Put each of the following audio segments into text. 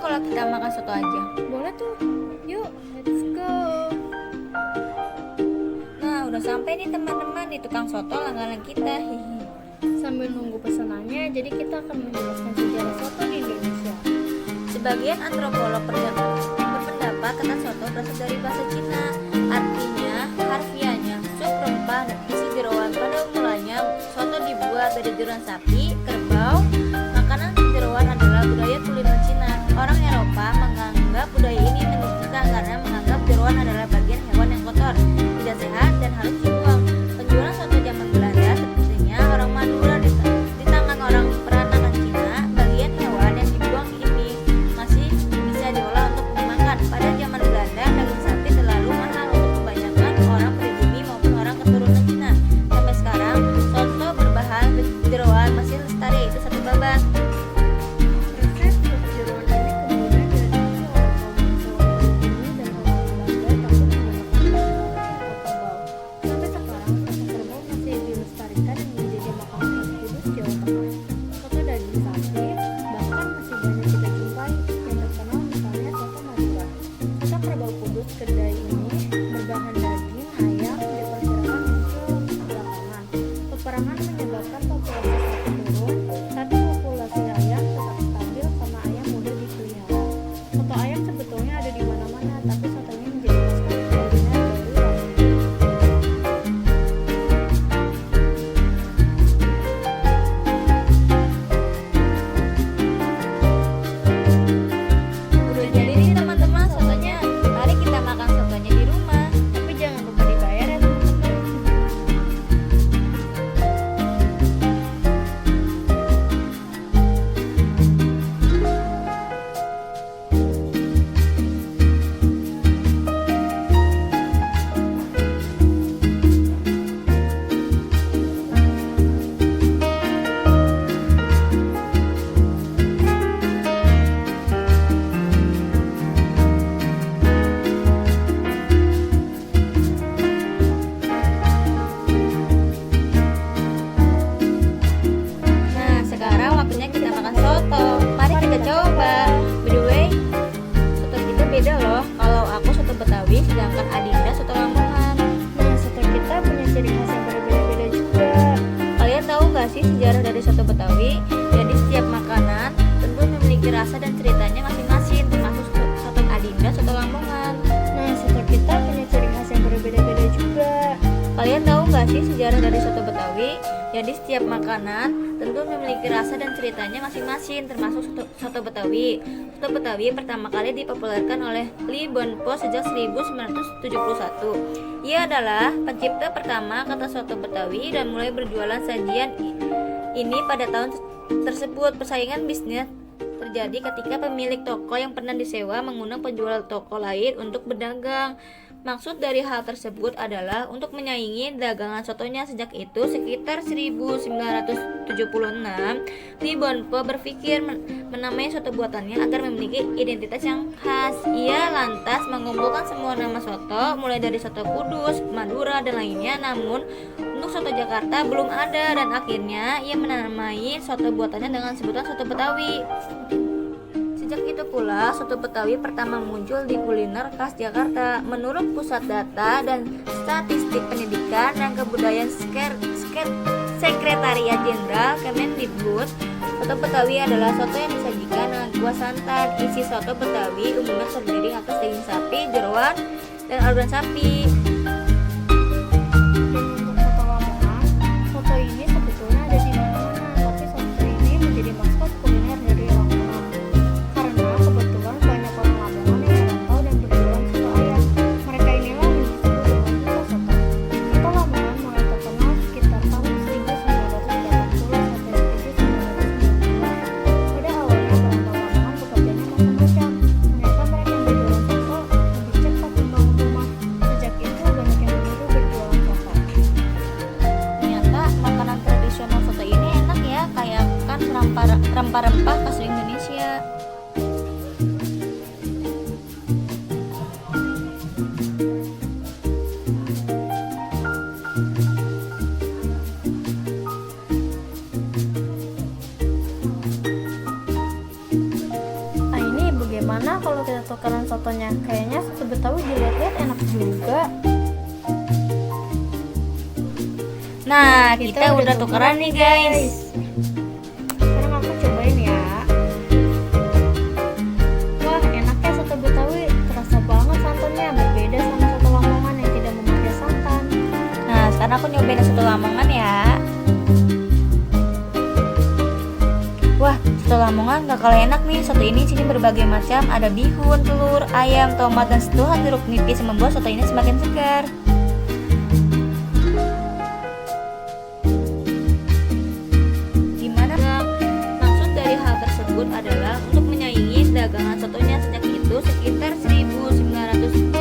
kalau kita makan soto aja? Boleh tuh. Yuk, let's go. Nah, udah sampai nih teman-teman di tukang soto langganan kita. Hihi. Sambil nunggu pesanannya, jadi kita akan menjelaskan sejarah soto di Indonesia. Sebagian antropolog berpendapat kata soto berasal dari bahasa Cina. Artinya, harfiahnya, sup rempah dan isi jeroan. Pada mulanya, soto dibuat dari jeroan sapi, kerbau. Makanan jeroan adalah budaya kuliner Cina. Orang Eropa menganggap budaya ini menjijikan karena menganggap jeroan adalah bagian hewan yang kotor, tidak sehat dan harus dibuang. Penjualan soto zaman Belanda sepertinya orang Madura di tangan orang peranakan Cina. Bagian hewan yang dibuang ini masih bisa diolah untuk dimakan. Pada zaman Belanda, daging sapi terlalu mahal untuk kebanyakan orang pribumi maupun orang keturunan Cina. Sampai sekarang, soto berbahan jeroan masih lestari, yaitu satu babat. Resep sup jeroan ini kemudian diadopsi oleh kaum bawang Belanda dan orang Belanda tapi menggunakan soto kerbau. Sampai sekarang, soto kerbau masih dilestarikan dan menjadi makanan khas kudus Jawa Tengah. Soto daging sapi bahkan masih banyak kita jumpai, yang terkenal misalnya soto Madura. Soto kerbau kudus kedai ini berbahan daging ayam diperkirakan muncul belakangan. Peperangan menyebabkan populasi sapi turun, tapi populasi ayam tetap stabil karena ayam mudah dipelihara. Soto ayam sebetulnya ada di mana-mana, tapi soto ini menjadi maskot kuliner dari Lamongan. Udah jadi nih teman-teman sotonya. Mari kita makan sotonya di rumah. Tapi jangan lupa dibayar ya teman-teman. Nah, sekarang waktunya kita makan soto. Mari kita coba. By the way, soto kita beda loh. Kalau aku soto Betawi, sedangkan Adinda soto Lamongan. Nah, soto kita punya ciri khas yang berbeda-beda juga. Kalian tahu nggak sih sejarah dari soto Betawi? Jadi setiap makanan tentu memiliki rasa dan ceritanya masing-masing, termasuk soto Adinda, soto Lamongan. Nah, soto kita punya ciri khas yang berbeda-beda juga. Kalian tahu nggak sih sejarah dari soto Betawi? Jadi setiap makanan tentu memiliki rasa dan ceritanya masing-masing, termasuk soto Betawi. Soto Betawi pertama kali dipopulerkan oleh Li Bonpo sejak 1971. Ia adalah pencipta pertama kata soto Betawi dan mulai berjualan sajian ini pada tahun tersebut. Persaingan bisnis terjadi ketika pemilik toko yang pernah disewa mengundang penjual toko lain untuk berdagang. Maksud dari hal tersebut adalah untuk menyaingi dagangan sotonya. Sejak itu, sekitar 1976, Li Bonpo berpikir menamai soto buatannya agar memiliki identitas yang khas. Ia lantas mengumpulkan semua nama soto, mulai dari soto Kudus, Madura, dan lainnya. Namun, untuk soto Jakarta belum ada, dan akhirnya ia menamai soto buatannya dengan sebutan soto Betawi. Sejak itu pula, soto Betawi pertama muncul di kuliner khas Jakarta. Menurut Pusat Data dan Statistik Pendidikan dan Kebudayaan Sekretariat Jenderal Kemendikbud, soto Betawi adalah soto yang disajikan dengan kuah santan. Isi soto Betawi umumnya terdiri atas daging sapi, jeroan, dan aludan sapi. Dan untuk soto Lamongan, soto ini sebetulnya ada di mana-mana, tapi soto ini menjadi maskot kuliner dari Lamongan. Karena kebetulan banyak orang Lamongan yang merantau dan berjualan soto ayam. Mereka inilah yang disebut dengan duta soto. Soto Lamongan mulai terkenal sekitar tahun 1980 sampai 1990. Pada awalnya perantau Lamongan bekerjanya macam-macam. Ternyata mereka yang berjualan soto lebih cepat membangun rumah. Sejak itu bagaimana kalau kita tukeran sotonya? Kayaknya soto Betawi dilihat-lihat enak juga. Nah, kita udah tukeran nih guys. Sekarang aku cobain ya. Wah, enaknya soto Betawi, terasa banget santannya, berbeda sama soto Lamongan yang tidak memakai santan. Nah, sekarang aku nyobain soto Lamongan ya. Wah, soto Lamongan gak kalah enak nih. Soto ini sini berbagai macam, ada bihun, telur, ayam, tomat, dan sentuhan jeruk nipis yang membuat soto ini semakin segar. Gimana? Maksud dari hal tersebut adalah untuk menyaingi dagangan sotonya. Sejak itu sekitar 1976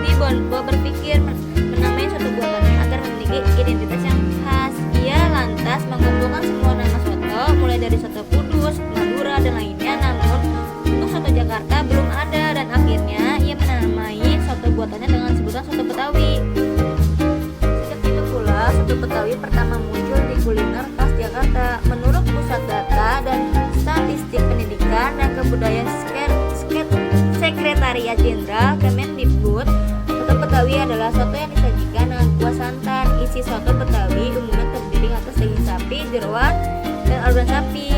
di Bonpo berpikir menamai soto buatannya agar memiliki identitas yang khas. Ia lantas mengumpulkan semua nama soto mulai dari soto Kudus, Madura, dan lainnya. Namun untuk soto Jakarta belum ada dan akhirnya ia menamai soto buatannya dengan sebutan soto Betawi. Sejak itu pula soto Betawi pertama muncul di kuliner khas Jakarta. Menurut Pusat Data dan Statistik Pendidikan dan Kebudayaan Sekretariat Jenderal Kemendikbud, soto Betawi adalah soto yang disajikan dengan kuah santan. Isi soto Betawi umumnya terdiri atas daging sapi, jeroan, dan aluran sapi.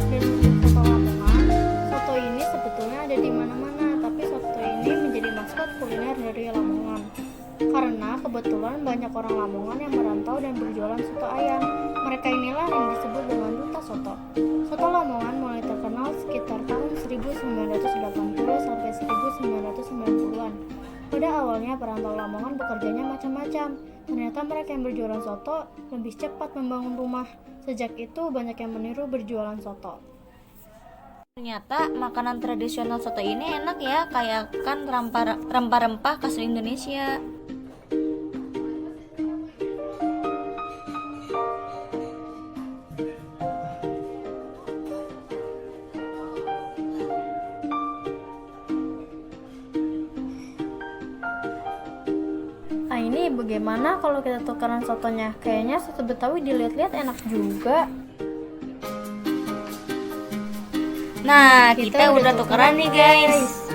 Dan untuk soto Lamongan, soto ini sebetulnya ada di mana-mana, tapi soto ini menjadi maskot kuliner dari Lamongan. Karena kebetulan banyak orang Lamongan yang merantau dan berjualan soto ayam. Mereka inilah yang disebut dengan duta soto. Soto Lamongan mulai terkenal sekitar tahun 1980 sampai 1990-an. Pada awalnya perantau Lamongan bekerjanya macam-macam. Ternyata mereka yang berjualan soto lebih cepat membangun rumah. Sejak itu banyak yang meniru berjualan soto. Ternyata makanan tradisional soto ini enak ya, kayak kan rempah-rempah khas Indonesia. Nah, ini bagaimana kalau kita tukeran sotonya? Kayaknya soto Betawi dilihat-lihat enak juga. Nah, kita udah tukeran nih guys.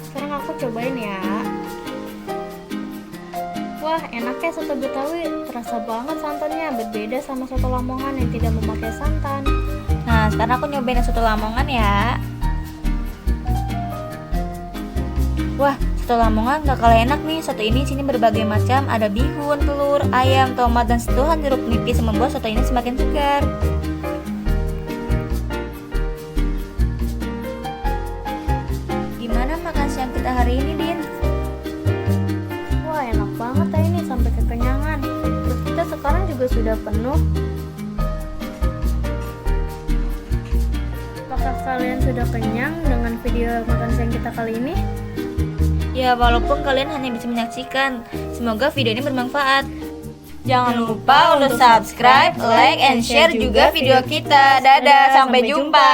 Sekarang aku cobain ya. Wah, enaknya soto Betawi, terasa banget santannya, berbeda sama soto Lamongan yang tidak memakai santan. Nah, sekarang aku nyobain soto Lamongan ya. Wah, soto Lamongan gak kalah enak nih. Soto ini sini berbagai macam, ada bihun, telur, ayam, tomat, dan sentuhan jeruk nipis yang membuat soto ini semakin segar. Gimana makan siang kita hari ini, Din? Wah, enak banget ya ini, sampai kekenyangan. Perut kita sekarang juga sudah penuh. Apakah kalian sudah kenyang dengan video makan siang kita kali ini? Ya, walaupun kalian hanya bisa menyaksikan, semoga video ini bermanfaat. Jangan lupa untuk subscribe, like, and share juga video kita. Dadah, sampai jumpa.